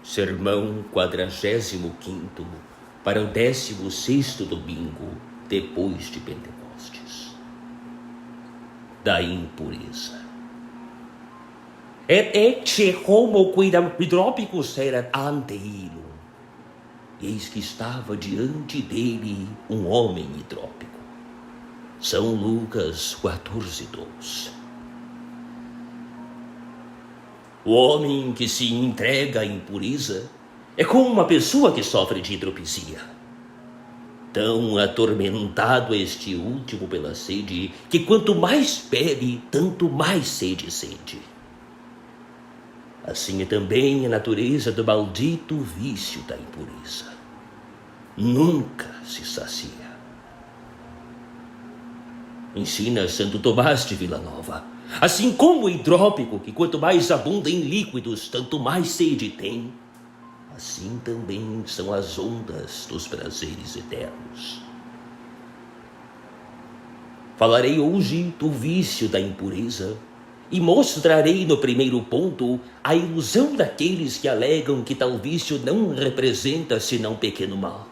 Sermão 45º para o 16º domingo depois de Pentecostes. Da impureza. Et ecce homo quidam hidropicus erat ante illum. Eis que estava diante dele um homem hidrópico. São Lucas 14:2. O homem que se entrega à impureza é como uma pessoa que sofre de hidropisia. Tão atormentado este último pela sede, que quanto mais bebe, tanto mais sede sente. Assim é também a natureza do maldito vício da impureza. Nunca se sacia. Ensina Santo Tomás de Villanova. Assim como o hidrópico, que quanto mais abunda em líquidos, tanto mais sede tem, assim também são as ondas dos prazeres eternos. Falarei hoje do vício da impureza e mostrarei no primeiro ponto a ilusão daqueles que alegam que tal vício não representa senão pequeno mal.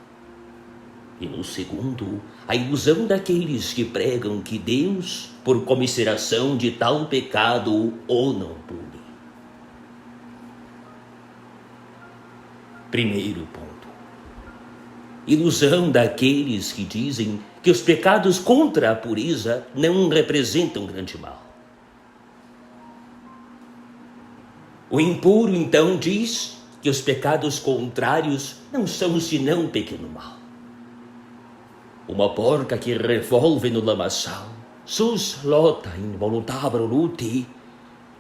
E no segundo, a ilusão daqueles que pregam que Deus, por comiseração de tal pecado, o não pune. Primeiro ponto. Ilusão daqueles que dizem que os pecados contra a pureza não representam grande mal. O impuro, então, diz que os pecados contrários não são senão pequeno mal. Uma porca que revolve no lamaçal, sus lota involuntabro luti,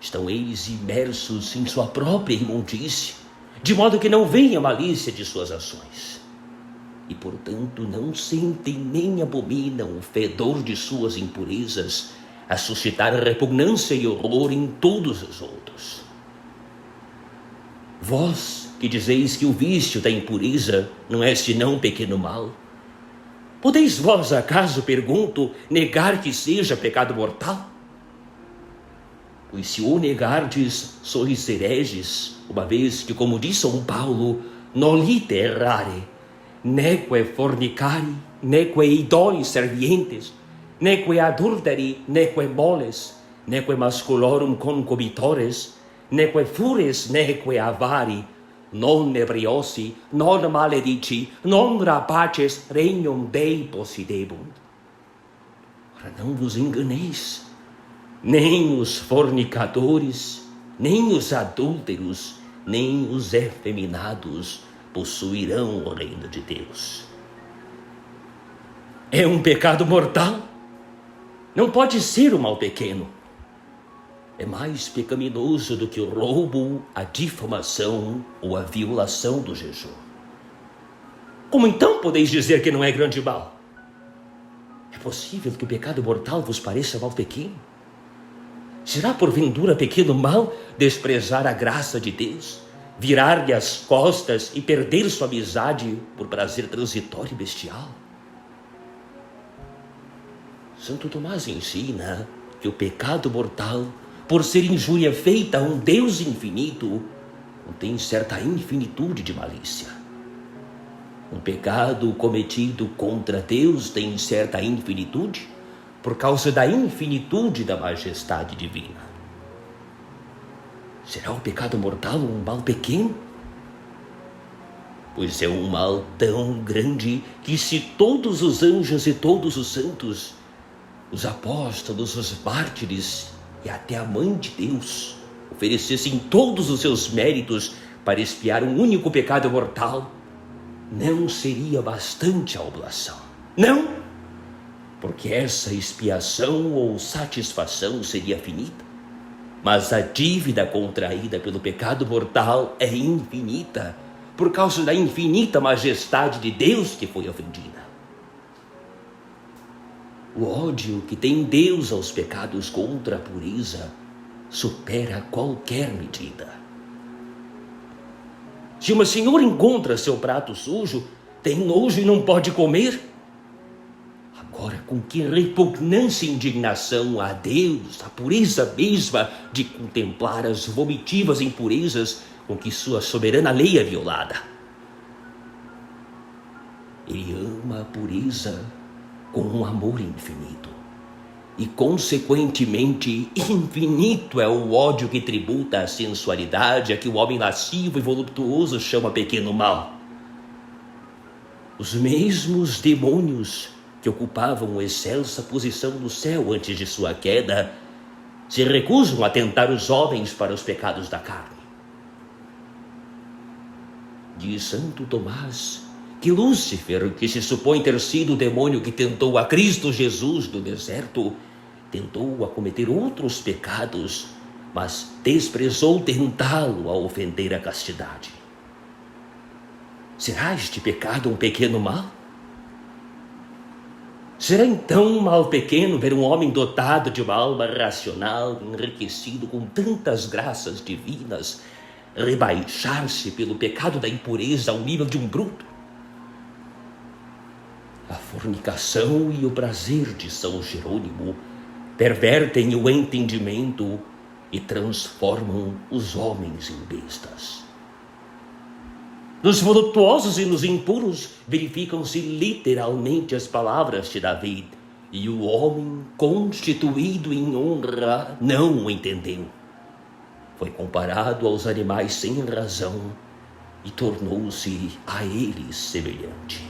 estão eles imersos em sua própria imundície, de modo que não veem a malícia de suas ações. E, portanto, não sentem nem abominam o fedor de suas impurezas, a suscitar repugnância e horror em todos os outros. Vós, que dizeis que o vício da impureza não é senão pequeno mal, podeis vós, acaso, pergunto, negar que seja pecado mortal? Pois se o negardes, sois hereges, uma vez que, como diz São Paulo, nolite errare, neque fornicari, neque idoli servientes, neque adulteri, neque moles, neque masculorum concubitores, neque fures, neque avari, non ebriosi, non maledici, non rapaces regnum Dei possidebunt. Ora, não vos enganeis, nem os fornicadores, nem os adúlteros, nem os efeminados possuirão o reino de Deus. É um pecado mortal? Não pode ser um mal pequeno. É mais pecaminoso do que o roubo, a difamação ou a violação do jejum. Como então podeis dizer que não é grande mal? É possível que o pecado mortal vos pareça mal pequeno? Será porventura pequeno mal desprezar a graça de Deus, virar-lhe as costas e perder sua amizade por prazer transitório e bestial? Santo Tomás ensina que o pecado mortal, por ser injúria feita a um Deus infinito, contém certa infinitude de malícia. Um pecado cometido contra Deus tem certa infinitude por causa da infinitude da majestade divina. Será o pecado mortal um mal pequeno? Pois é um mal tão grande que, se todos os anjos e todos os santos, os apóstolos, os mártires e até a Mãe de Deus oferecessem todos os seus méritos para expiar um único pecado mortal, não seria bastante a oblação. Não, porque essa expiação ou satisfação seria finita, mas a dívida contraída pelo pecado mortal é infinita, por causa da infinita majestade de Deus que foi ofendida. O ódio que tem Deus aos pecados contra a pureza supera qualquer medida. Se uma senhora encontra seu prato sujo, tem nojo e não pode comer. Agora, com que repugnância e indignação a Deus, a pureza mesma de contemplar as vomitivas impurezas com que sua soberana lei é violada. Ele ama a pureza com um amor infinito. E, consequentemente, infinito é o ódio que tributa a sensualidade a que o homem lascivo e voluptuoso chama pequeno mal. Os mesmos demônios que ocupavam excelsa posição no céu antes de sua queda se recusam a tentar os homens para os pecados da carne. Diz Santo Tomás que Lúcifer, que se supõe ter sido o demônio que tentou a Cristo Jesus no deserto, tentou a cometer outros pecados, mas desprezou tentá-lo a ofender a castidade. Será este pecado um pequeno mal? Será então um mal pequeno ver um homem dotado de uma alma racional, enriquecido com tantas graças divinas, rebaixar-se pelo pecado da impureza ao nível de um bruto? A fornicação e o prazer de São Jerônimo pervertem o entendimento e transformam os homens em bestas. Nos voluptuosos e nos impuros verificam-se literalmente as palavras de Davi: e o homem constituído em honra não o entendeu. Foi comparado aos animais sem razão e tornou-se a eles semelhante.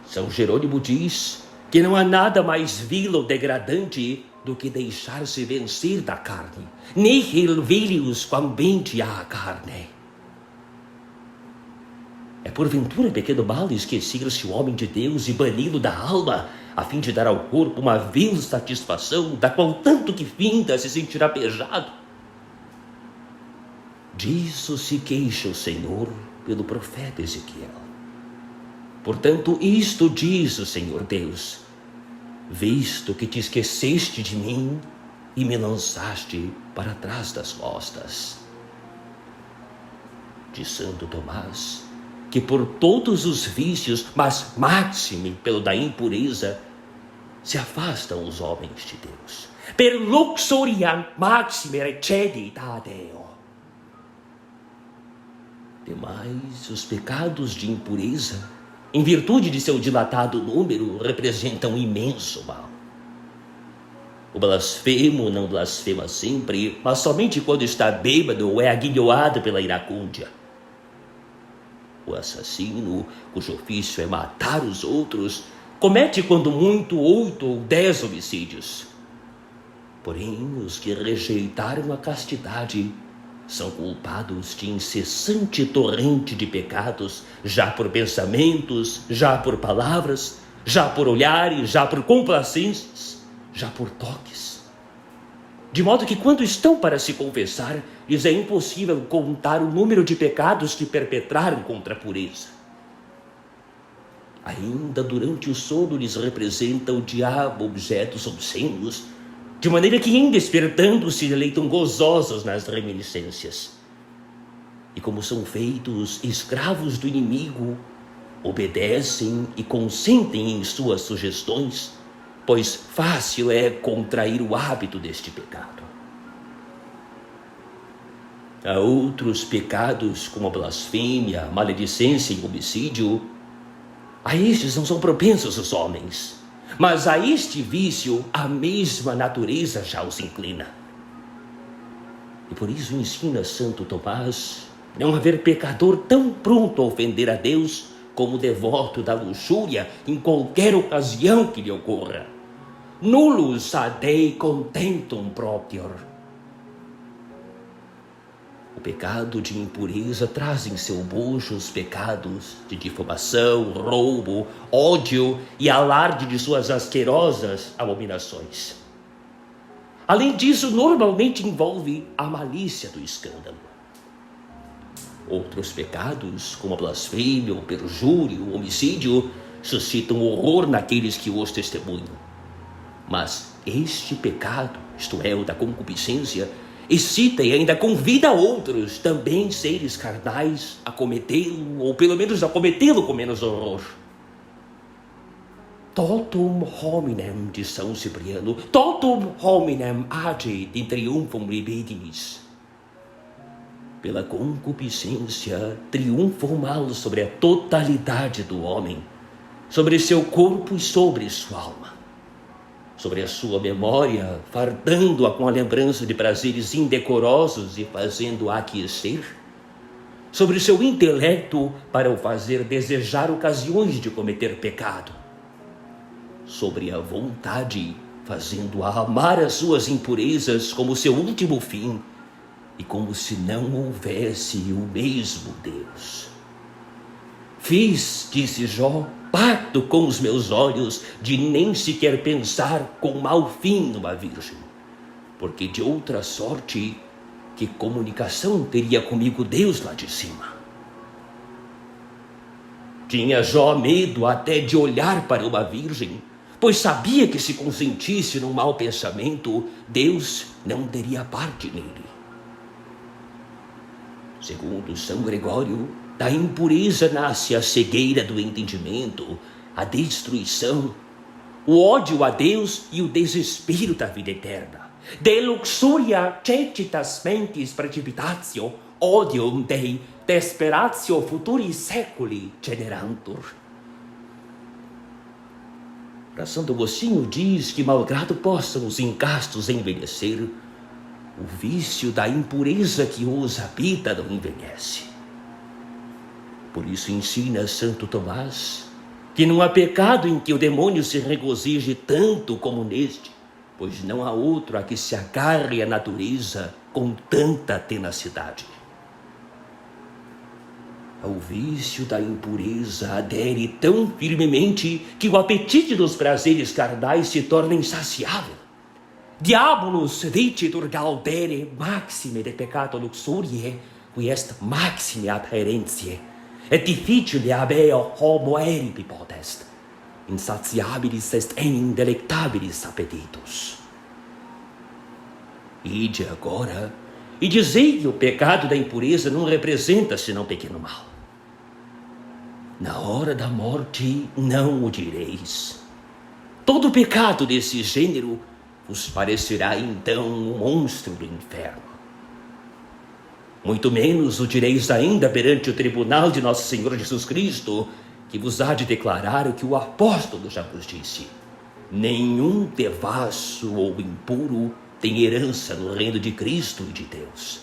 São Jerônimo diz que não há nada mais vil ou degradante do que deixar-se vencer da carne. Nihil vilius quambente a carne. É porventura pequeno mal esquecer-se o homem de Deus e bani-lo da alma, a fim de dar ao corpo uma vil satisfação, da qual tanto que finda se sentirá pejado? Disso se queixa o Senhor pelo profeta Ezequiel. Portanto, isto diz o Senhor Deus: visto que te esqueceste de mim e me lançaste para trás das costas. De Santo Tomás, que por todos os vícios, mas maxime pelo da impureza, se afastam os homens de Deus. Per luxuriam maxime recedit a Deo. Demais, os pecados de impureza, em virtude de seu dilatado número, representam um imenso mal. O blasfemo não blasfema sempre, mas somente quando está bêbado ou é aguilhoado pela iracúndia. O assassino, cujo ofício é matar os outros, comete quando muito 8 ou 10 homicídios. Porém, os que rejeitaram a castidade são culpados de incessante torrente de pecados, já por pensamentos, já por palavras, já por olhares, já por complacências, já por toques. De modo que quando estão para se confessar, lhes é impossível contar o número de pecados que perpetraram contra a pureza. Ainda durante o sono lhes representa o diabo objetos obscenos, de maneira que em despertando se deleitam gozosos nas reminiscências. E como são feitos escravos do inimigo, obedecem e consentem em suas sugestões, pois fácil é contrair o hábito deste pecado. Há outros pecados, como a blasfêmia, a maledicência e o homicídio. A estes não são propensos os homens, mas a este vício a mesma natureza já os inclina. E por isso ensina Santo Tomás não haver pecador tão pronto a ofender a Deus como devoto da luxúria em qualquer ocasião que lhe ocorra. Nullus ad Dei contentum propior. O pecado de impureza traz em seu bojo os pecados de difamação, roubo, ódio e alarde de suas asquerosas abominações. Além disso, normalmente envolve a malícia do escândalo. Outros pecados, como a blasfêmia, o perjúrio, o homicídio, suscitam horror naqueles que os testemunham. Mas este pecado, isto é, o da concupiscência, excita e ainda convida outros, também seres carnais, a cometê-lo, ou pelo menos a cometê-lo com menos horror. Totum hominem, de São Cipriano, totum hominem agit in triumphum libidinis. pela concupiscência, triunfa o mal sobre a totalidade do homem, sobre seu corpo e sobre sua alma, sobre a sua memória, fardando-a com a lembrança de prazeres indecorosos e fazendo-a aquecer, sobre seu intelecto para o fazer desejar ocasiões de cometer pecado, sobre a vontade, fazendo-a amar as suas impurezas como seu último fim, e como se não houvesse o mesmo Deus. Fiz, disse Jó, pacto com os meus olhos de nem sequer pensar com mau fim numa virgem, porque de outra sorte, que comunicação teria comigo Deus lá de cima? Tinha Jó medo até de olhar para uma virgem, pois sabia que se consentisse num mau pensamento, Deus não teria parte nele. Segundo São Gregório, da impureza nasce a cegueira do entendimento, a destruição, o ódio a Deus e o desespero da vida eterna. De luxuria cecitas mentis precipitatio, odium Dei desperatio futuri seculi generantur. Para Santo Agostinho diz que, malgrado possam os incastos envelhecer, o vício da impureza que os habita não envelhece. Por isso ensina Santo Tomás que não há pecado em que o demônio se regozije tanto como neste, pois não há outro a que se agarre a natureza com tanta tenacidade. Ao vício da impureza adere tão firmemente que o apetite dos prazeres carnais se torna insaciável. Diabolus dicitur gaudere maxime de peccato luxuriae, qui est maxime adherentiae, et difficile habeo homo eripi potest, insatiabilis est enim delectabilis appetitus. Ide agora, e dizei que o pecado da impureza não representa senão pequeno mal. Na hora da morte não o direis. Todo pecado desse gênero vos parecerá então um monstro do inferno. Muito menos o direis ainda perante o tribunal de nosso Senhor Jesus Cristo, que vos há de declarar o que o apóstolo já vos disse: nenhum devasso ou impuro tem herança no reino de Cristo e de Deus.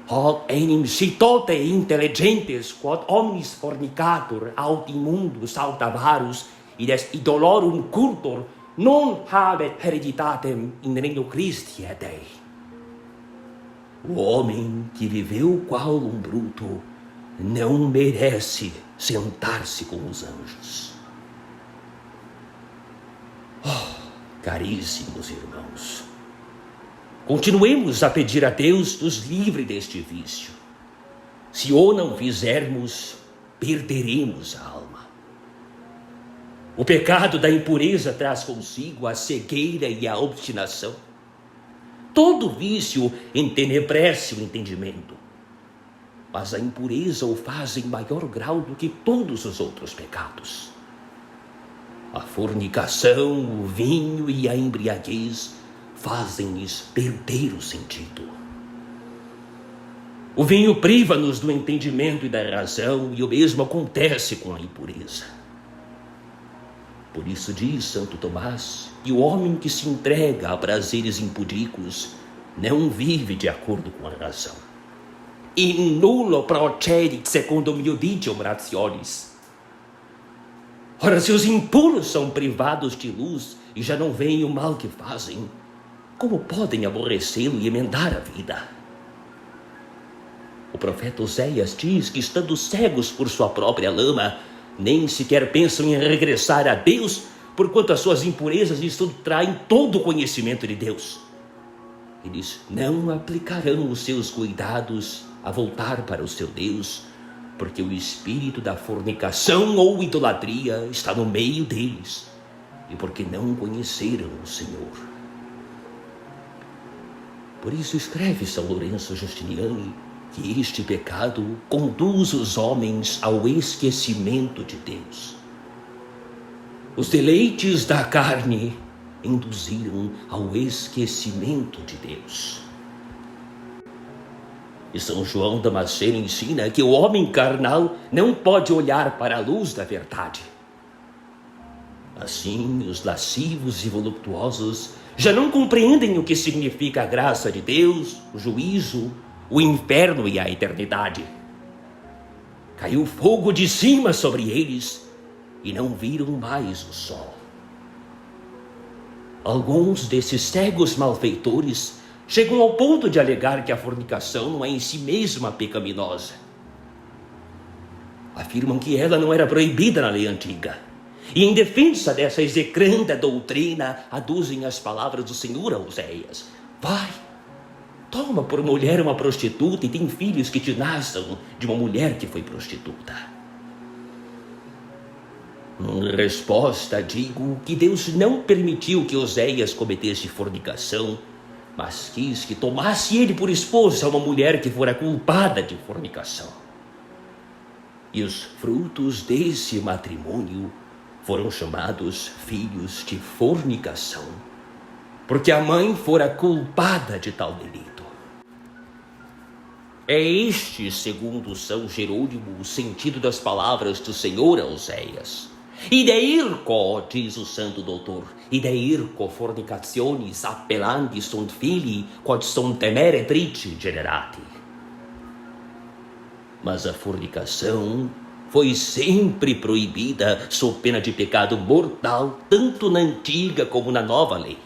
Hoc enim citote intelligentes quod omnis fornicatur aut immundus aut avarus ides idolorum cultor non habet hereditatem in reino Christi et Dei. O homem que viveu qual um bruto não merece sentar-se com os anjos. Caríssimos irmãos, continuemos a pedir a Deus nos livre deste vício. Se o não fizermos, perderemos a alma. O pecado da impureza traz consigo a cegueira e a obstinação. Todo vício entenebrece o entendimento, mas a impureza o faz em maior grau do que todos os outros pecados. A fornicação, o vinho e a embriaguez fazem-lhes perder o sentido. O vinho priva-nos do entendimento e da razão, e o mesmo acontece com a impureza. Por isso diz Santo Tomás que o homem que se entrega a prazeres impudicos não vive de acordo com a razão. In nullo procedit secundum iudicium rationis. Ora, se os impuros são privados de luz e já não veem o mal que fazem, como podem aborrecê-lo e emendar a vida? O profeta Oséias diz que, estando cegos por sua própria lama, nem sequer pensam em regressar a Deus, porquanto as suas impurezas lhes subtraem todo o conhecimento de Deus. Eles não aplicarão os seus cuidados a voltar para o seu Deus, porque o espírito da fornicação ou idolatria está no meio deles, e porque não conheceram o Senhor. Por isso escreve São Lourenço Justiniani que este pecado conduz os homens ao esquecimento de Deus. Os deleites da carne induziram ao esquecimento de Deus. E São João Damasceno ensina que o homem carnal não pode olhar para a luz da verdade. Assim, os lascivos e voluptuosos já não compreendem o que significa a graça de Deus, o juízo, o inferno e a eternidade. Caiu fogo de cima sobre eles e não viram mais o sol. Alguns desses cegos malfeitores chegam ao ponto de alegar que a fornicação não é em si mesma pecaminosa. Afirmam que ela não era proibida na lei antiga. E em defesa dessa execranda doutrina, aduzem as palavras do Senhor a Oséias: vai, toma por mulher uma prostituta e tem filhos que te nasçam de uma mulher que foi prostituta. Em resposta, digo que Deus não permitiu que Oséias cometesse fornicação, mas quis que tomasse ele por esposa uma mulher que fora culpada de fornicação. E os frutos desse matrimônio foram chamados filhos de fornicação, porque a mãe fora culpada de tal delito. É este, segundo São Jerônimo, o sentido das palavras do Senhor a Oséias. Ideirco, diz o santo doutor, ideirco fornicationis appellandi sunt filii, quod sunt meretrici generati. Mas a fornicação foi sempre proibida sob pena de pecado mortal, tanto na antiga como na nova lei.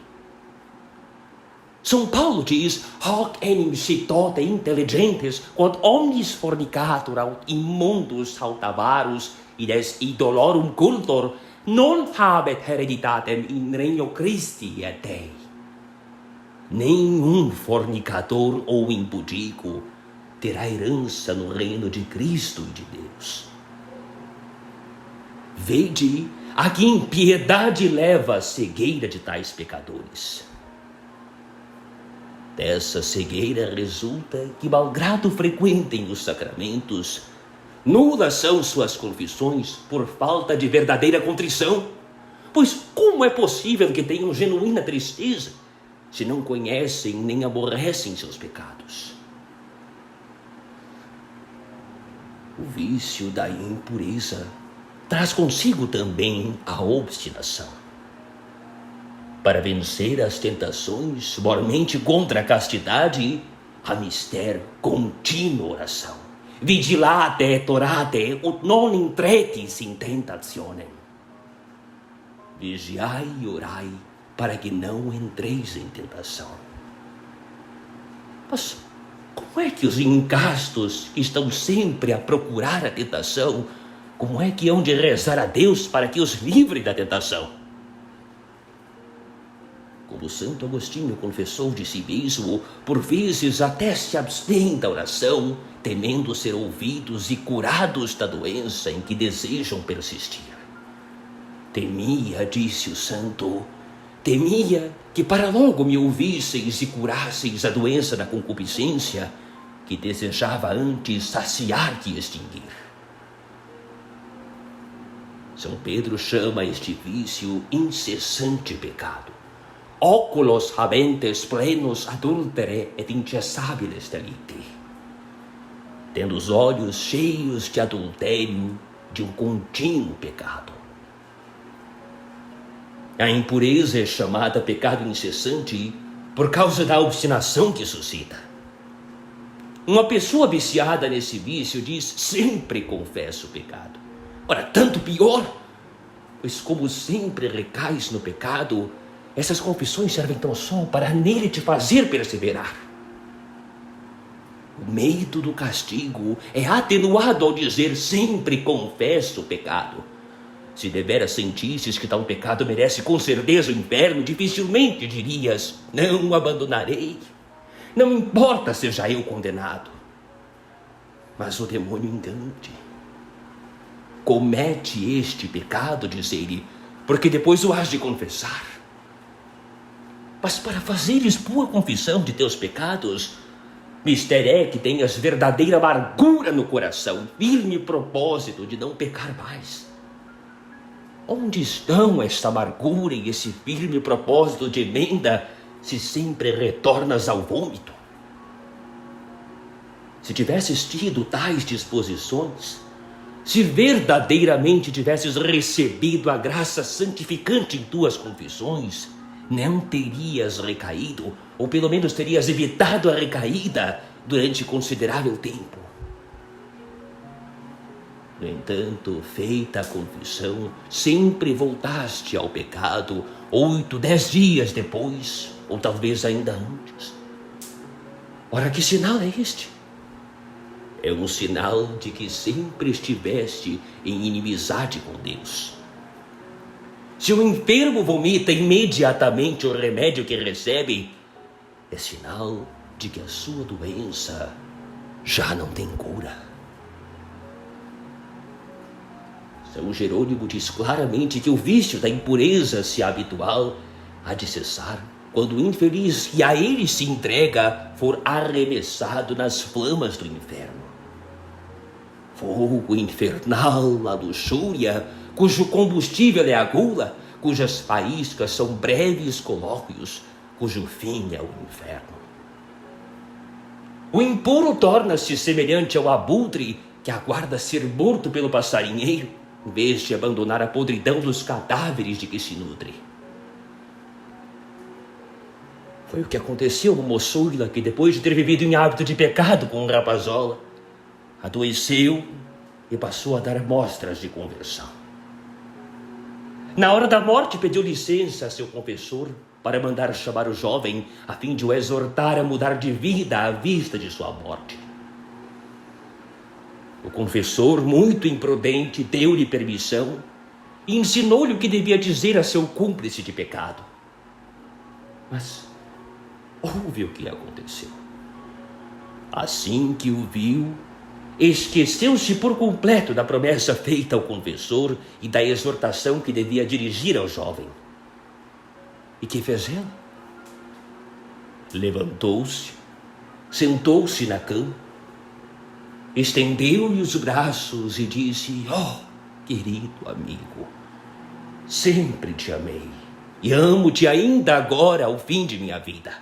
São Paulo diz: hoc enim citote intelligentes, quod omnis fornicatur aut immundus aut avaros, ides idolorum cultor, non habet hereditatem in regno Christi et Dei. Nenhum fornicador ou impudico terá herança no reino de Cristo e de Deus. Vede a que impiedade leva a cegueira de tais pecadores. Dessa cegueira resulta que, malgrado frequentem os sacramentos, nulas são suas confissões por falta de verdadeira contrição. Pois como é possível que tenham genuína tristeza se não conhecem nem aborrecem seus pecados? O vício da impureza traz consigo também a obstinação. Para vencer as tentações, mormente contra a castidade, há mister contínua oração. Vigilate et orate, ut non intretis in tentationem. Vigiai e orai, para que não entreis em tentação. Mas como é que os incastos que estão sempre a procurar a tentação, como é que hão de rezar a Deus para que os livre da tentação? Como Santo Agostinho confessou de si mesmo, por vezes até se abstém da oração, temendo ser ouvidos e curados da doença em que desejam persistir. Temia, disse o santo, temia que para logo me ouvisseis e curasseis a doença da concupiscência, que desejava antes saciar que extinguir. São Pedro chama este vício incessante pecado. Oculos habentes plenos adultere et incessabiles delicti. Tendo os olhos cheios de adultério, de um contínuo pecado. A impureza é chamada pecado incessante por causa da obstinação que suscita. Uma pessoa viciada nesse vício diz: sempre confesso o pecado. Ora, tanto pior, pois como sempre recais no pecado, essas confissões servem tão só para nele te fazer perseverar. O medo do castigo é atenuado ao dizer: sempre confesso o pecado. Se deveras sentisses que tal pecado merece com certeza o inferno, dificilmente dirias: não o abandonarei. Não importa seja eu condenado. Mas o demônio engana-te. Comete este pecado, diz ele, porque depois o has de confessar. Mas para fazeres boa confissão de teus pecados, mister é que tenhas verdadeira amargura no coração, firme propósito de não pecar mais. Onde estão esta amargura e esse firme propósito de emenda, se sempre retornas ao vômito? Se tivesses tido tais disposições, se verdadeiramente tivesses recebido a graça santificante em tuas confissões, não terias recaído, ou pelo menos terias evitado a recaída durante considerável tempo. No entanto, feita a confissão, sempre voltaste ao pecado 8, 10 dias depois, ou talvez ainda antes. Ora, que sinal é este? É um sinal de que sempre estiveste em inimizade com Deus. Se o enfermo vomita imediatamente o remédio que recebe, é sinal de que a sua doença já não tem cura. São Jerônimo diz claramente que o vício da impureza se habitual há de cessar quando o infeliz que a ele se entrega for arremessado nas flamas do inferno. Fogo infernal, a luxúria, cujo combustível é a gula, cujas faíscas são breves colóquios, cujo fim é o inferno. O impuro torna-se semelhante ao abutre que aguarda ser morto pelo passarinheiro, em vez de abandonar a podridão dos cadáveres de que se nutre. Foi o que aconteceu com moçoila que, depois de ter vivido em hábito de pecado com um rapazola, adoeceu e passou a dar mostras de conversão. Na hora da morte, pediu licença a seu confessor para mandar chamar o jovem, a fim de o exortar a mudar de vida à vista de sua morte. O confessor, muito imprudente, deu-lhe permissão e ensinou-lhe o que devia dizer a seu cúmplice de pecado. Mas ouve o que aconteceu. Assim que o viu, esqueceu-se por completo da promessa feita ao confessor e da exortação que devia dirigir ao jovem. E que fez ela? Levantou-se, sentou-se na cama, estendeu-lhe os braços e disse: querido amigo, sempre te amei e amo-te ainda agora ao fim de minha vida.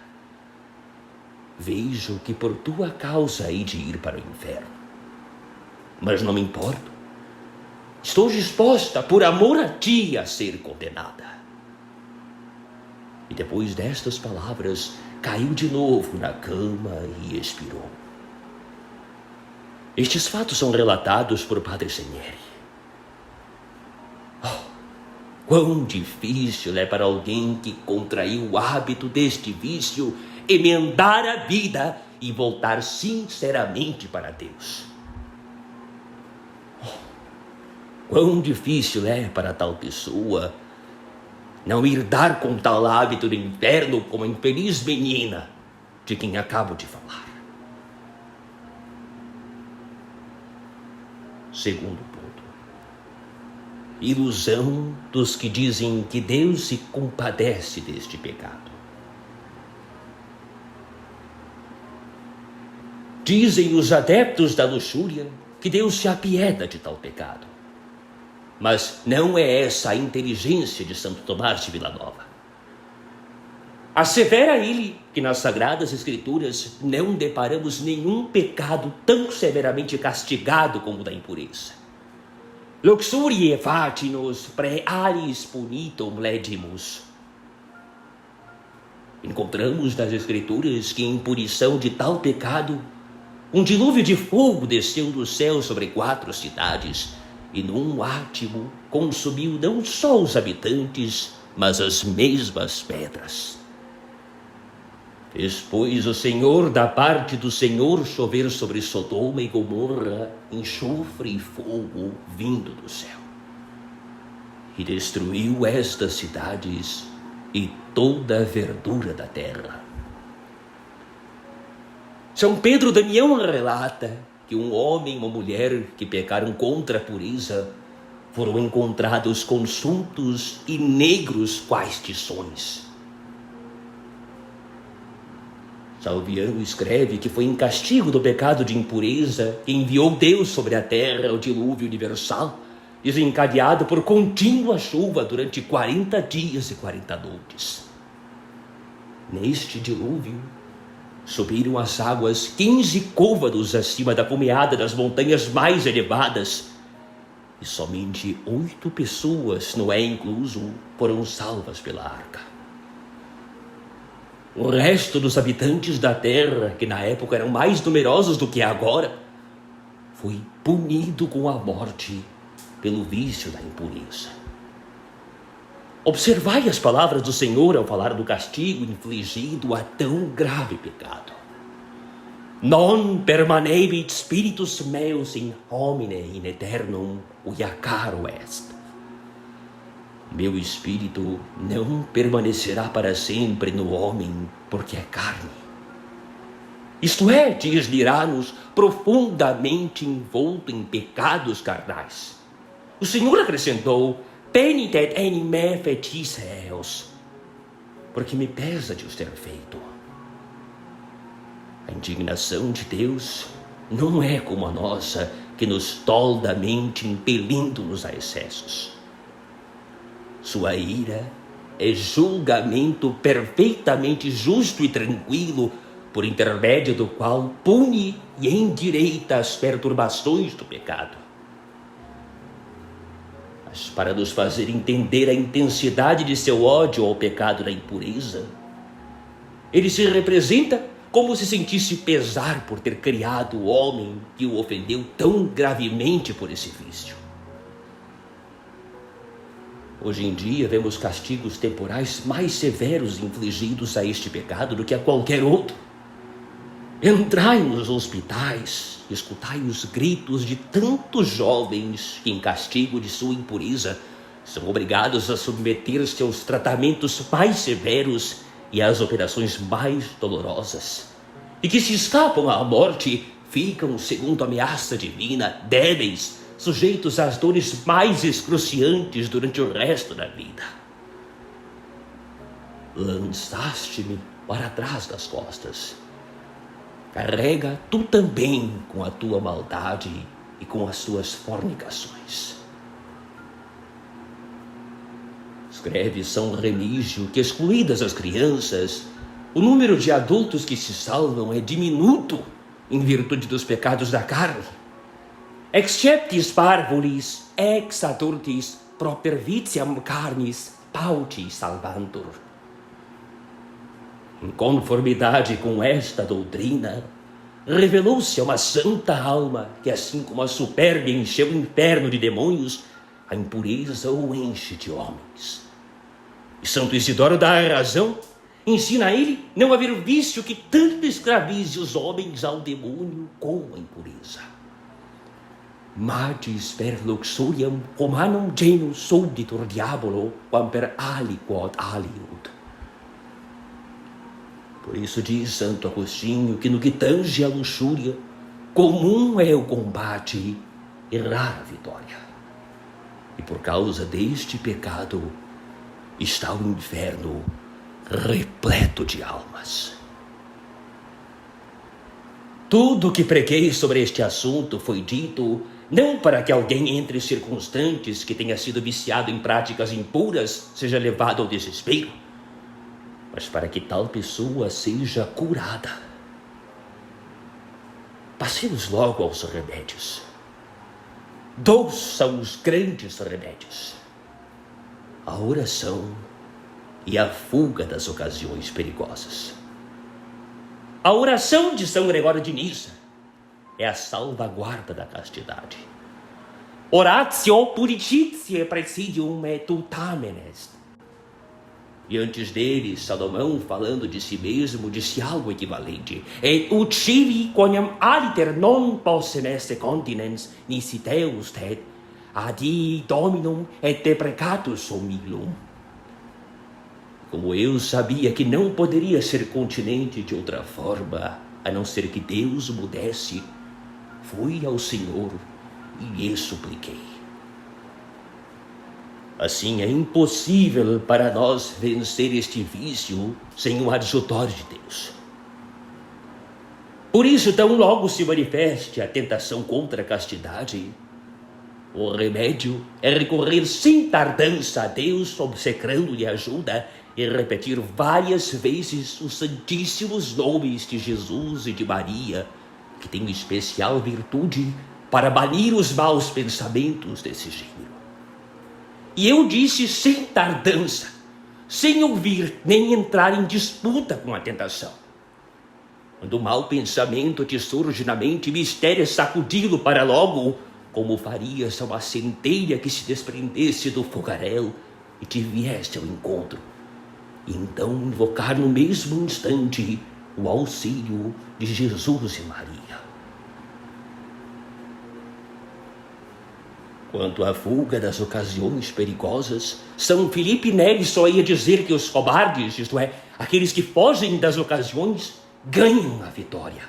Vejo que por tua causa hei de ir para o inferno, mas não me importo. Estou disposta, por amor a ti, a ser condenada. E depois destas palavras, caiu de novo na cama e expirou. Estes fatos são relatados por Padre Segneri. Quão difícil é para alguém que contraiu o hábito deste vício emendar a vida e voltar sinceramente para Deus. Quão difícil é para tal pessoa não ir dar com tal hábito do inferno como a infeliz menina de quem acabo de falar. Segundo ponto: ilusão dos que dizem que Deus se compadece deste pecado. Dizem os adeptos da luxúria que Deus se apieda de tal pecado. Mas não é essa a inteligência de Santo Tomás de Vilanova. Assevera ele que nas Sagradas Escrituras não deparamos nenhum pecado tão severamente castigado como o da impureza. Luxuriae fatinos pre alis punitum ledimus. Encontramos nas Escrituras que em punição de tal pecado, um dilúvio de fogo desceu do céu sobre 4 cidades e num átimo consumiu não só os habitantes, mas as mesmas pedras. Fez, pois, o Senhor da parte do Senhor chover sobre Sodoma e Gomorra enxofre e fogo vindo do céu. E destruiu estas cidades e toda a verdura da terra. São Pedro Damião relata que um homem e uma mulher que pecaram contra a pureza foram encontrados consumptos e negros quais tições. Salviano escreve que foi em castigo do pecado de impureza que enviou Deus sobre a terra o dilúvio universal, desencadeado por contínua chuva durante 40 dias e 40 noites. Neste dilúvio, Subiram as águas 15 côvados acima da cumeada das montanhas mais elevadas, e somente 8 pessoas, Noé incluso, foram salvas pela arca. O resto dos habitantes da terra, que na época eram mais numerosos do que agora, foi punido com a morte pelo vício da impureza. Observai as palavras do Senhor ao falar do castigo infligido a tão grave pecado. Non permanebit spiritus meus in homine in aeternum uiacaro est. Meu espírito não permanecerá para sempre no homem, porque é carne. Isto é, diz-lhe-nos, profundamente envolto em pecados carnais. O Senhor acrescentou, penitet enim me fetis eos, porque me pesa de os ter feito. A indignação de Deus não é como a nossa, que nos tolda a mente, impelindo-nos a excessos. Sua ira é julgamento perfeitamente justo e tranquilo, por intermédio do qual pune e endireita as perturbações do pecado. Mas para nos fazer entender a intensidade de seu ódio ao pecado da impureza, ele se representa como se sentisse pesar por ter criado o homem que o ofendeu tão gravemente por esse vício. Hoje em dia vemos castigos temporais mais severos infligidos a este pecado do que a qualquer outro. Entrai nos hospitais, escutai os gritos de tantos jovens que, em castigo de sua impureza, são obrigados a submeter-se aos tratamentos mais severos e às operações mais dolorosas, e que, se escapam à morte, ficam, segundo a ameaça divina, débeis, sujeitos às dores mais excruciantes durante o resto da vida. Lançaste-me para trás das costas. Carrega tu também com a tua maldade e com as tuas fornicações. Escreve São Remígio que, excluídas as crianças, o número de adultos que se salvam é diminuto em virtude dos pecados da carne. Exceptis parvulis, ex adultis, pro pervitiam carnis, pauti salvantur. Em conformidade com esta doutrina, revelou-se a uma santa alma que, assim como a supérbia encheu o inferno de demônios, a impureza o enche de homens. E Santo Isidoro dá a razão, ensina a ele não haver vício que tanto escravize os homens ao demônio como a impureza. Magis per luxuriam humanum genus subditur diabolo, quam per aliquod aliud. Por isso diz Santo Agostinho que, no que tange à luxúria, comum é o combate e rara a vitória. E por causa deste pecado está o inferno repleto de almas. Tudo o que preguei sobre este assunto foi dito não para que alguém entre circunstantes que tenha sido viciado em práticas impuras seja levado ao desespero, mas para que tal pessoa seja curada. Passemos logo aos remédios. 2 são os grandes remédios: a oração e a fuga das ocasiões perigosas. A oração de São Gregório de Nissa é a salvaguarda da castidade. Oratio puricitiae praesidium et tutamen est. E antes dele, Salomão, falando de si mesmo, disse algo equivalente: et ucivi quoniam aliter non possem esse continens nisi Deus tet, adi dominum et deprecatus humilum. Como eu sabia que não poderia ser continente de outra forma, a não ser que Deus o mudesse, fui ao Senhor e lhe supliquei. Assim, é impossível para nós vencer este vício sem o adjutório de Deus. Por isso, tão logo se manifeste a tentação contra a castidade, o remédio é recorrer sem tardança a Deus, obsecrando-lhe ajuda e repetir várias vezes os santíssimos nomes de Jesus e de Maria, que tem especial virtude para banir os maus pensamentos desse gênero. E eu disse sem tardança, sem ouvir nem entrar em disputa com a tentação. Quando o mau pensamento te surge na mente, mistério é sacudi-lo para logo, como farias a uma centelha que se desprendesse do fogaréu e te viesse ao encontro. E então invocar no mesmo instante o auxílio de Jesus e Maria. Quanto à fuga das ocasiões perigosas, São Felipe Neri só ia dizer que os cobardes, isto é, aqueles que fogem das ocasiões, ganham a vitória.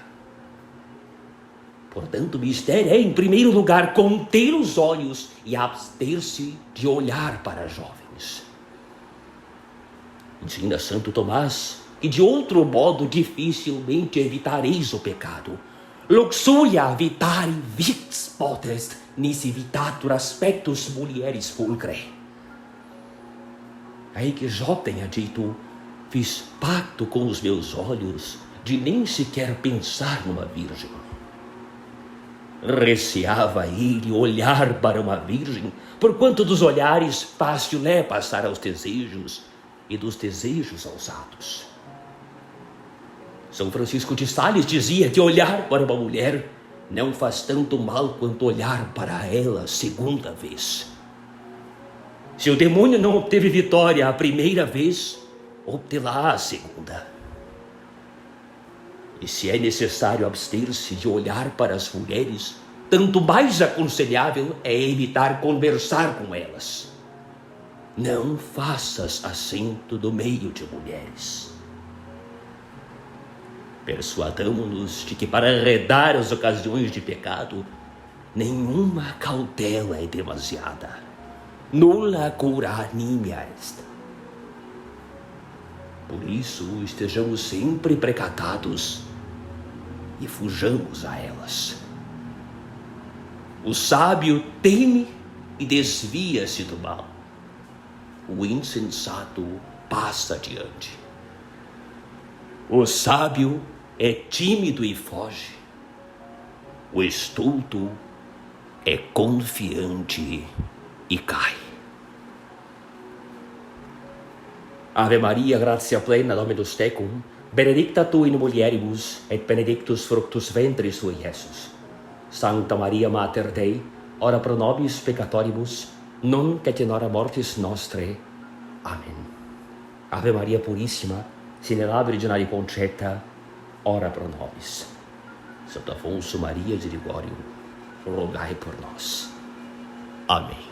Portanto, o mistério é, em primeiro lugar, conter os olhos e abster-se de olhar para jovens. Ensina Santo Tomás que de outro modo dificilmente evitareis o pecado. Luxuria vitari vix potest, nisi vitatur aspectus mulieris pulcre. Aí que Jó tenha dito, fiz pacto com os meus olhos de nem sequer pensar numa virgem. Receava ele olhar para uma virgem, porquanto dos olhares fácil é passar aos desejos e dos desejos aos atos. São Francisco de Sales dizia que olhar para uma mulher não faz tanto mal quanto olhar para ela segunda vez. Se o demônio não obteve vitória a primeira vez, obtê-la a segunda. E se é necessário abster-se de olhar para as mulheres, tanto mais aconselhável é evitar conversar com elas. Não faças assento no meio de mulheres. Persuadamo-nos de que para arredar as ocasiões de pecado, nenhuma cautela é demasiada. Nulla cura nimia est. Por isso, estejamos sempre precatados e fujamos a elas. O sábio teme e desvia-se do mal. O insensato passa adiante. O sábio é tímido e foge. O estulto é confiante e cai. Ave Maria, gratia plena, Dominus tecum, benedicta tu in mulieribus, et benedictus fructus ventris tui, Iesus. Sancta Maria Mater Dei, ora pro nobis peccatoribus, nunc et in hora mortis nostre. Amen. Ave Maria Purissima, sine la Virginari concepta, ora pro nobis. Santo Afonso Maria de Ligório, rogai por nós. Amém.